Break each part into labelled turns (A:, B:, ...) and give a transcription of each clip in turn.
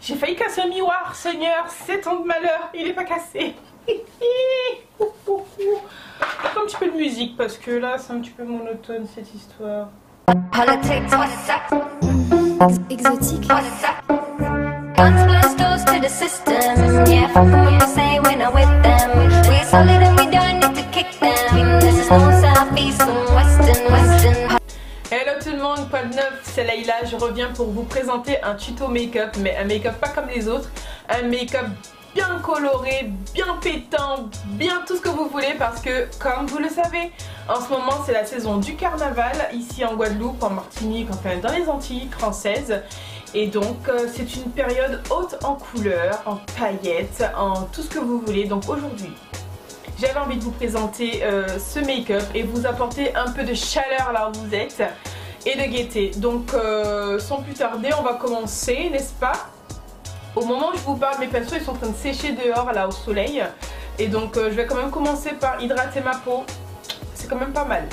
A: J'ai failli casser un miroir, Seigneur, 7 ans de malheur, il est pas cassé. Un petit peu de musique parce que là c'est un petit peu monotone cette histoire.
B: Exotique.
A: Hello tout le monde, quoi de neuf, c'est Layla, je reviens pour vous présenter un tuto make-up, mais un make-up pas comme les autres, un make-up bien coloré, bien pétant, bien tout ce que vous voulez parce que comme vous le savez, en ce moment c'est la saison du carnaval ici en Guadeloupe, en Martinique, enfin dans les Antilles françaises. Et donc c'est une période haute en couleurs, en paillettes, en tout ce que vous voulez. Donc aujourd'hui j'avais envie de vous présenter ce make-up et vous apporter un peu de chaleur là où vous êtes et de gaieté. Donc sans plus tarder on va commencer, n'est-ce pas? Au moment où je vous parle, mes pinceaux ils sont en train de sécher dehors là au soleil. Et donc je vais quand même commencer par hydrater ma peau. C'est quand même pas mal.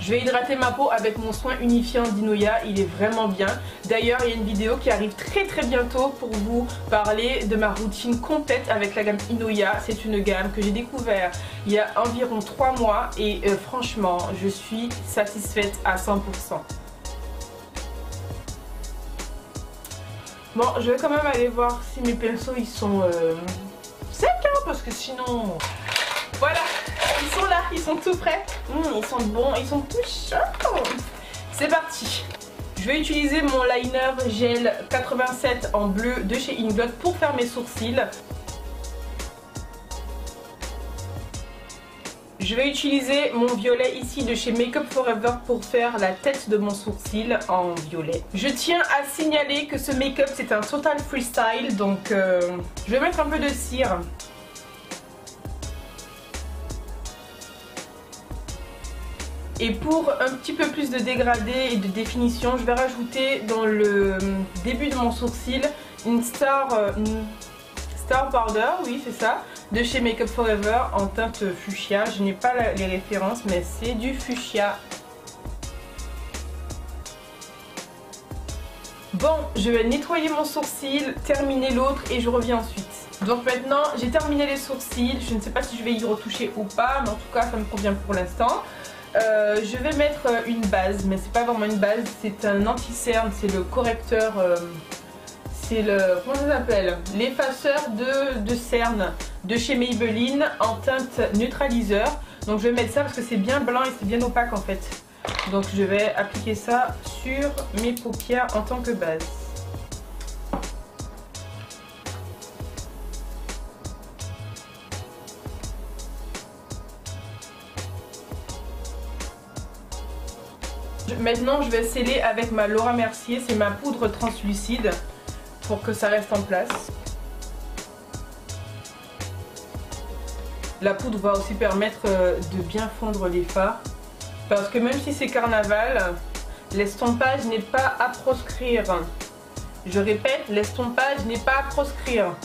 A: Je vais hydrater ma peau avec mon soin unifiant d'Inoya, il est vraiment bien. D'ailleurs il y a une vidéo qui arrive très bientôt pour vous parler de ma routine complète avec la gamme Inoya. C'est une gamme que j'ai découvert il y a environ 3 mois et franchement je suis satisfaite à 100%. Bon, je vais quand même aller voir si mes pinceaux ils sont secs hein, parce que sinon... Voilà, ils sont là, ils sont tout prêts. Ils sont bons, ils sont tout chauds. C'est parti. Je vais utiliser mon liner gel 87 en bleu de chez Inglot pour faire mes sourcils. Je vais utiliser mon violet ici de chez Makeup Forever pour faire la tête de mon sourcil en violet. Je tiens à signaler que ce make-up c'est un total freestyle, donc je vais mettre un peu de cire. Et pour un petit peu plus de dégradé et de définition, je vais rajouter dans le début de mon sourcil une Star Powder, oui c'est ça, de chez Makeup Forever en teinte fuchsia. Je n'ai pas les références mais c'est du fuchsia. Bon, je vais nettoyer mon sourcil, terminer l'autre et je reviens ensuite. Donc maintenant j'ai terminé les sourcils, je ne sais pas si je vais y retoucher ou pas, mais en tout cas ça me convient pour l'instant. Je vais mettre une base, mais c'est pas vraiment une base, c'est un anti-cerne, c'est le correcteur, c'est le, comment ça s'appelle, l'effaceur de cerne de chez Maybelline en teinte neutraliseur. Donc je vais mettre ça parce que c'est bien blanc et c'est bien opaque en fait. Donc je vais appliquer ça sur mes paupières en tant que base. Maintenant je vais sceller avec ma Laura Mercier, c'est ma poudre translucide pour que ça reste en place. La poudre va aussi permettre de bien fondre les fards parce que même si c'est carnaval, l'estompage n'est pas à proscrire. Je répète, l'estompage n'est pas à proscrire.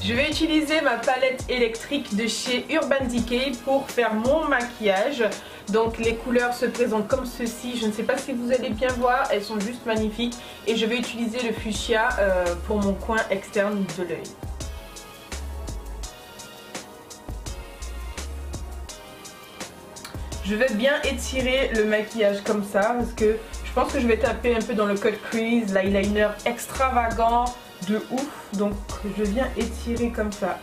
A: Je vais utiliser ma palette électrique de chez Urban Decay pour faire mon maquillage. Donc les couleurs se présentent comme ceci, je ne sais pas si vous allez bien voir, elles sont juste magnifiques. Et je vais utiliser le fuchsia pour mon coin externe de l'œil. Je vais bien étirer le maquillage comme ça parce que je pense que je vais taper un peu dans le cut crease, l'eyeliner extravagant de ouf. Donc je viens étirer comme ça.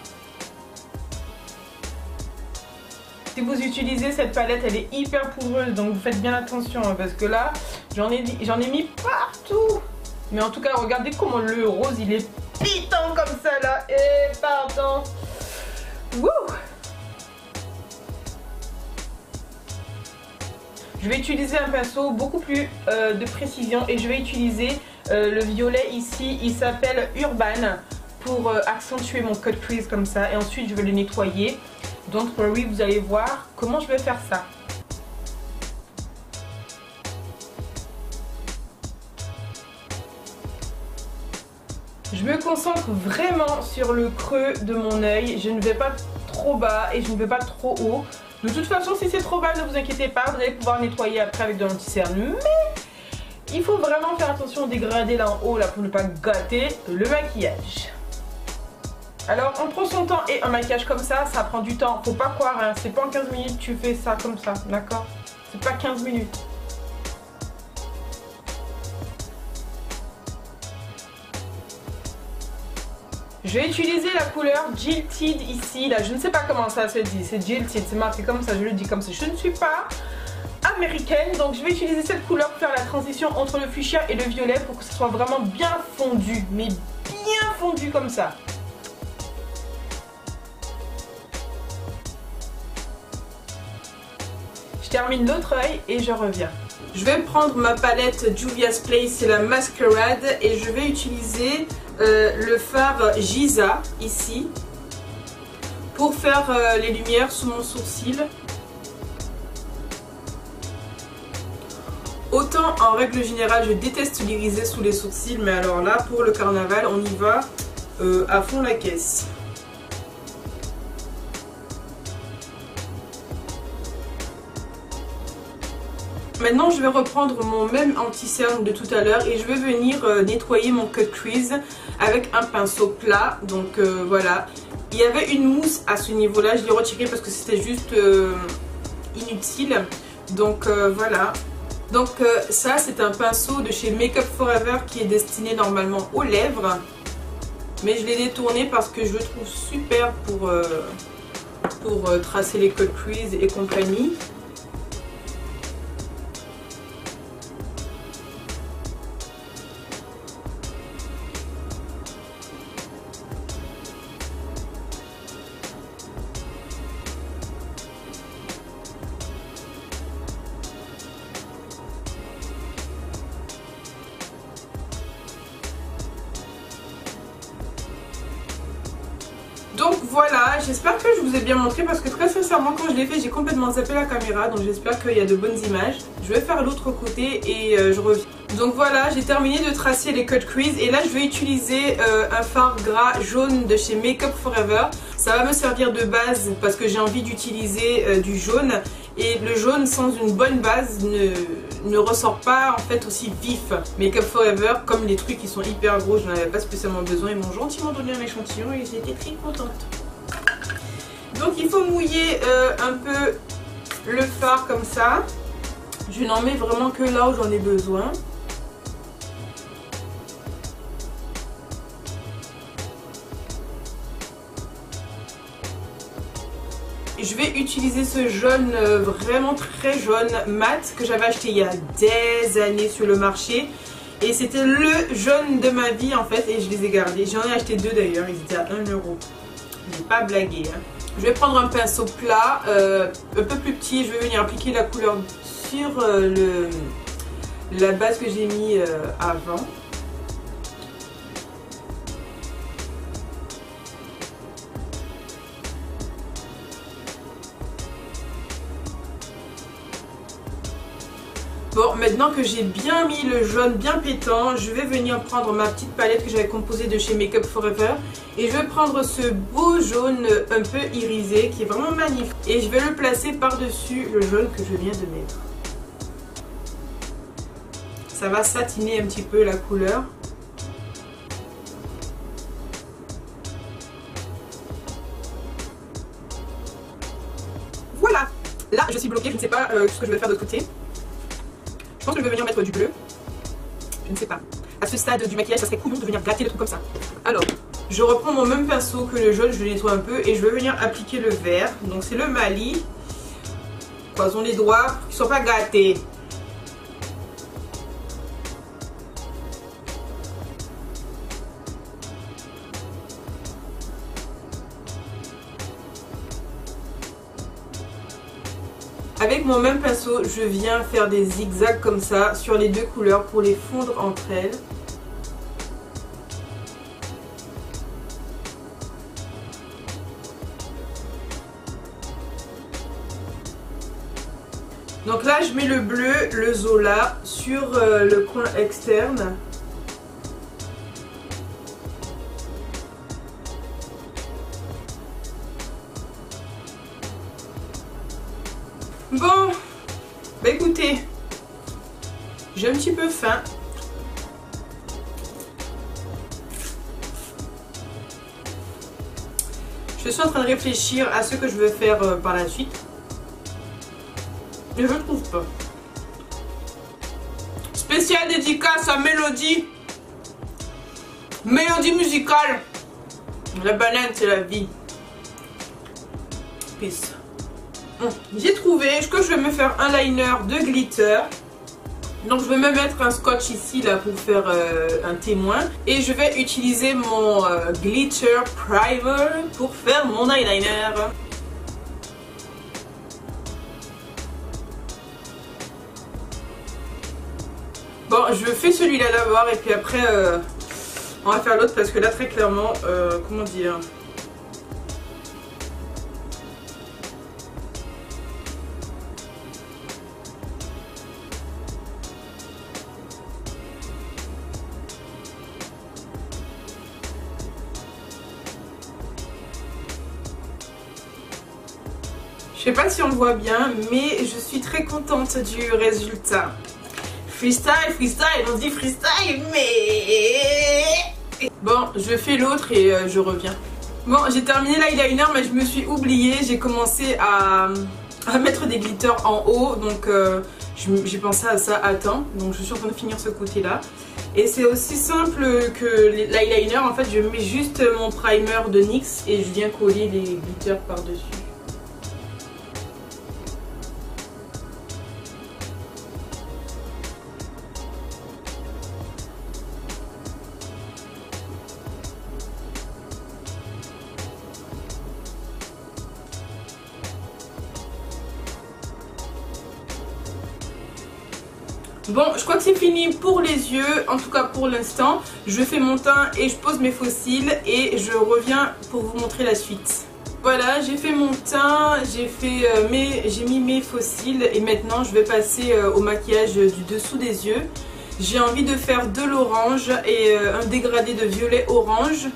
A: Si vous utilisez cette palette, elle est hyper poudreuse, donc vous faites bien attention hein, parce que là, j'en ai mis partout. Mais en tout cas, regardez comment le rose, il est piquant comme ça là. Et pardon. Wouh! Je vais utiliser un pinceau beaucoup plus de précision et je vais utiliser le violet ici, il s'appelle Urban pour accentuer mon cut crease comme ça et ensuite je vais le nettoyer. Don't worry, vous allez voir comment je vais faire ça. Je me concentre vraiment sur le creux de mon œil, je ne vais pas trop bas et je ne vais pas trop haut. De toute façon, si c'est trop bas, ne vous inquiétez pas, vous allez pouvoir nettoyer après avec de l'anti-cerne. Mais Il faut vraiment faire attention au dégradé là en haut là pour ne pas gâter le maquillage. Alors on prend son temps et un maquillage comme ça prend du temps. Faut pas croire, hein, c'est pas en 15 minutes tu fais ça comme ça, d'accord? C'est pas 15 minutes. Je vais utiliser la couleur Jilted ici, là je ne sais pas comment ça se dit, c'est Jilted, c'est marqué comme ça, je le dis comme ça. Je ne suis pas américaine, donc je vais utiliser cette couleur pour faire la transition entre le fuchsia et le violet pour que ce soit vraiment bien fondu, mais bien fondu comme ça. Je termine l'autre œil et je reviens. Je vais prendre ma palette Juvia's Place, c'est la Masquerade, et je vais utiliser le fard Giza ici pour faire les lumières sous mon sourcil. Autant en règle générale je déteste l'iriser sous les sourcils, mais alors là pour le carnaval on y va à fond la caisse. Maintenant je vais reprendre mon même anti-cerne de tout à l'heure et je vais venir nettoyer mon cut crease avec un pinceau plat. Donc voilà, il y avait une mousse à ce niveau là, je l'ai retirée parce que c'était juste inutile. Donc voilà. Donc ça c'est un pinceau de chez Make Up For Ever qui est destiné normalement aux lèvres. Mais je l'ai détourné parce que je le trouve super pour tracer les cut crease et compagnie. Donc voilà, j'espère que je vous ai bien montré parce que très sincèrement quand je l'ai fait j'ai complètement zappé la caméra, donc j'espère qu'il y a de bonnes images. Je vais faire l'autre côté et je reviens. Donc voilà, j'ai terminé de tracer les cut crease et là je vais utiliser un fard gras jaune de chez Make Up For Ever. Ça va me servir de base parce que j'ai envie d'utiliser du jaune, et le jaune sans une bonne base ne ressort pas en fait aussi vif. Make Up For Ever, comme les trucs qui sont hyper gros, je n'en avais pas spécialement besoin, ils m'ont gentiment donné un échantillon et j'étais très contente. Donc il faut mouiller un peu le fard comme ça. Je n'en mets vraiment que là où j'en ai besoin. Je vais utiliser ce jaune vraiment très jaune mat que j'avais acheté il y a des années sur le marché. Et c'était le jaune de ma vie en fait, et je les ai gardés. J'en ai acheté deux d'ailleurs, ils étaient à 1 €. J'ai pas blagué. Hein. Je vais prendre un pinceau plat, un peu plus petit. Je vais venir appliquer la couleur sur la base que j'ai mis avant. Bon, maintenant que j'ai bien mis le jaune bien pétant, je vais venir prendre ma petite palette que j'avais composée de chez Make Up For Ever. Et je vais prendre ce beau jaune un peu irisé qui est vraiment magnifique. Et je vais le placer par-dessus le jaune que je viens de mettre. Ça va satiner un petit peu la couleur. Voilà! Là, je suis bloquée, je ne sais pas ce que je vais faire de l'autre côté. Je pense que je vais venir mettre du bleu. Je ne sais pas. À ce stade du maquillage, ça serait couillon de venir gâter le truc comme ça. Alors, je reprends mon même pinceau que le jaune, je le nettoie un peu et je vais venir appliquer le vert. Donc c'est le Mali. Croisons les doigts pour qu'ils ne soient pas gâtés. Avec mon même pinceau, je viens faire des zigzags comme ça sur les deux couleurs pour les fondre entre elles. Donc là, je mets le bleu, le Zola, sur le coin externe. Bon, bah écoutez, J'ai un petit peu faim. Je suis en train de réfléchir à ce que je veux faire par la suite. Et je trouve pas. Spécial dédicace à Mélodie. Mélodie musicale. La banane, c'est la vie. Peace. J'ai trouvé que je vais me faire un liner de glitter. Donc je vais me mettre un scotch ici là pour faire un témoin. Et je vais utiliser mon glitter primer pour faire mon eyeliner. Bon, je fais celui-là d'abord et puis après on va faire l'autre parce que là très clairement, comment dire... Je sais pas si on le voit bien, mais je suis très contente du résultat. Freestyle, freestyle, on dit freestyle, mais... Bon, je fais l'autre et je reviens. Bon, j'ai terminé l'eyeliner, mais je me suis oubliée. J'ai commencé à mettre des glitters en haut, donc j'ai pensé à ça à temps. Donc je suis en train de finir ce côté-là. Et c'est aussi simple que l'eyeliner, en fait, je mets juste mon primer de NYX et je viens coller les glitters par-dessus. Bon, je crois que c'est fini pour les yeux, en tout cas pour l'instant. Je fais mon teint et je pose mes faux cils et je reviens pour vous montrer la suite. Voilà, j'ai fait mon teint, j'ai mis mes faux cils et maintenant je vais passer au maquillage du dessous des yeux. J'ai envie de faire de l'orange et un dégradé de violet orange.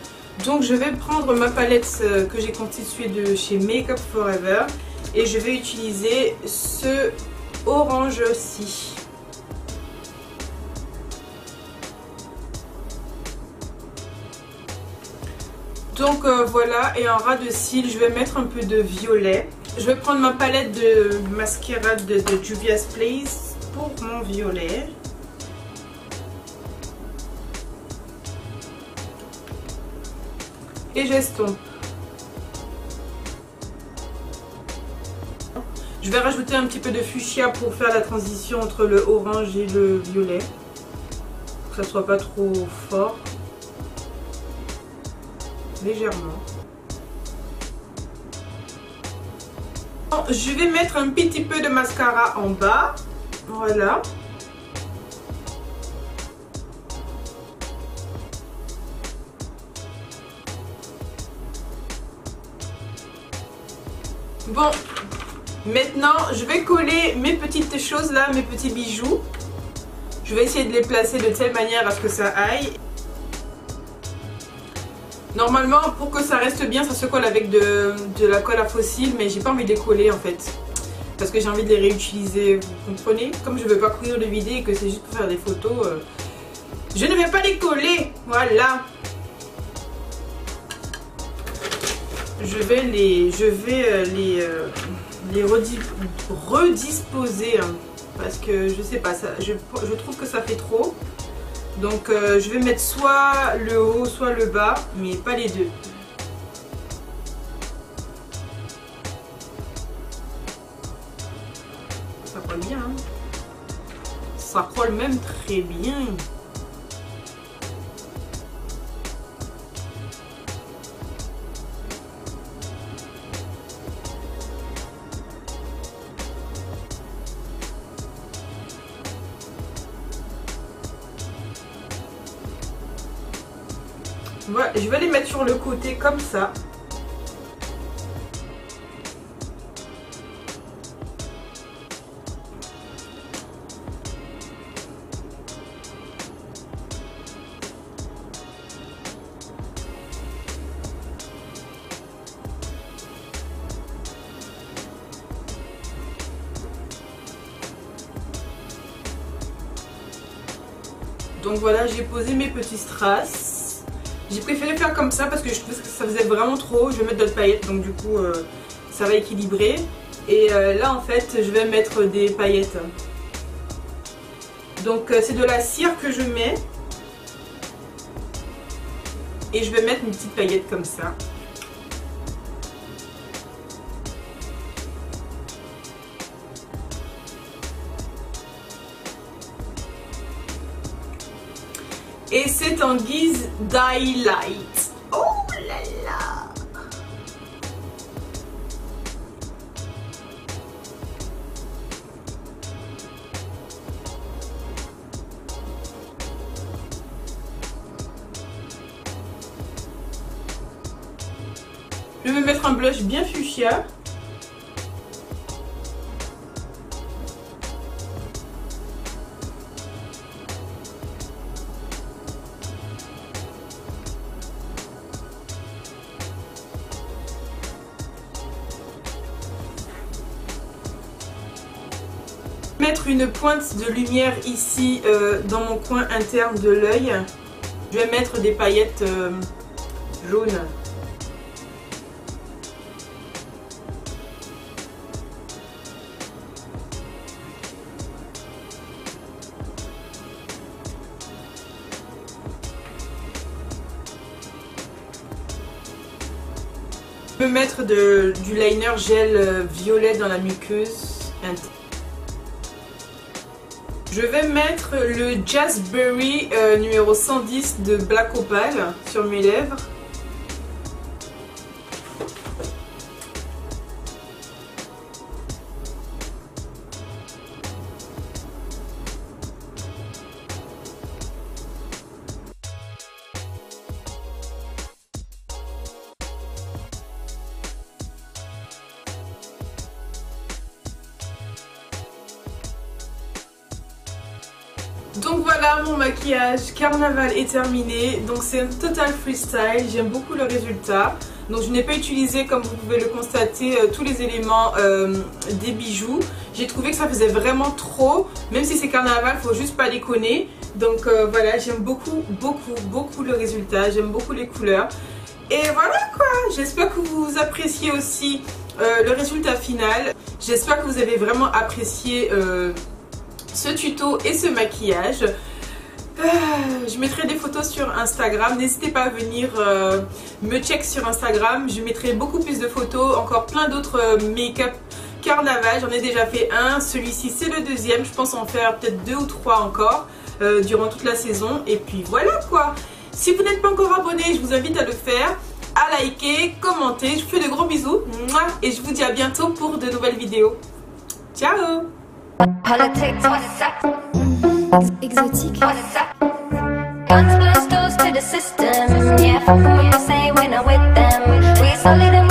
A: Donc je vais prendre ma palette que j'ai constituée de chez Make Up For Ever et je vais utiliser ce orange-ci. Donc voilà, et en ras de cils, je vais mettre un peu de violet. Je vais prendre ma palette de mascara de Juvia's Place pour mon violet. Et j'estompe. Je vais rajouter un petit peu de fuchsia pour faire la transition entre le orange et le violet. Pour que ça soit pas trop fort. Légèrement. Bon, je vais mettre un petit peu de mascara en bas. Voilà. Bon, maintenant je vais coller mes petites choses là, mes petits bijoux. Je vais essayer de les placer de telle manière à ce que ça aille. Normalement, pour que ça reste bien, ça se colle avec de la colle à fossiles, mais j'ai pas envie de les coller en fait. Parce que j'ai envie de les réutiliser, vous comprenez? Comme je veux pas courir le vider et que c'est juste pour faire des photos, je ne vais pas les coller, voilà. Je vais les redisposer, hein, parce que je sais pas, je trouve que ça fait trop. Donc je vais mettre soit le haut soit le bas, mais pas les deux. Ça colle bien, hein. Ça colle même très bien. Voilà, je vais les mettre sur le côté comme ça. Donc voilà, j'ai posé mes petits strass. J'ai préféré faire comme ça parce que je trouvais que ça faisait vraiment trop. Je vais mettre d'autres paillettes, donc du coup ça va équilibrer. Et là en fait je vais mettre des paillettes. Donc c'est de la cire que je mets. Et je vais mettre une petite paillette comme ça. Et c'est en guise d'highlight. Oh là là! Je vais me mettre un blush bien fuchsia. Mettre une pointe de lumière ici dans mon coin interne de l'œil. Je vais mettre des paillettes jaunes. Je peux mettre du liner gel violet dans la muqueuse. Je vais mettre le Jazzberry numéro 110 de Black Opal sur mes lèvres. Donc voilà, mon maquillage carnaval est terminé. Donc c'est un total freestyle, j'aime beaucoup le résultat. Donc je n'ai pas utilisé, comme vous pouvez le constater, tous les éléments des bijoux. J'ai trouvé que ça faisait vraiment trop. Même si c'est carnaval, faut juste pas déconner. Donc voilà, j'aime beaucoup le résultat. J'aime beaucoup les couleurs. Et voilà quoi, j'espère que vous appréciez aussi le résultat final. J'espère que vous avez vraiment apprécié ce tuto et ce maquillage. Je mettrai des photos sur Instagram. N'hésitez pas à venir me check sur Instagram. Je mettrai beaucoup plus de photos, encore plein d'autres make-up carnaval. J'en ai déjà fait un. Celui-ci c'est le deuxième. Je pense en faire peut-être 2 ou 3 encore durant toute la saison. Et puis voilà quoi. Si vous n'êtes pas encore abonné, je vous invite à le faire, à liker, commenter. Je vous fais de gros bisous. Et je vous dis à bientôt pour de nouvelles vidéos. Ciao!
B: Exotique.
C: Guns, blasters to the system. Yeah, fuck what you say when I'm with them. We solid.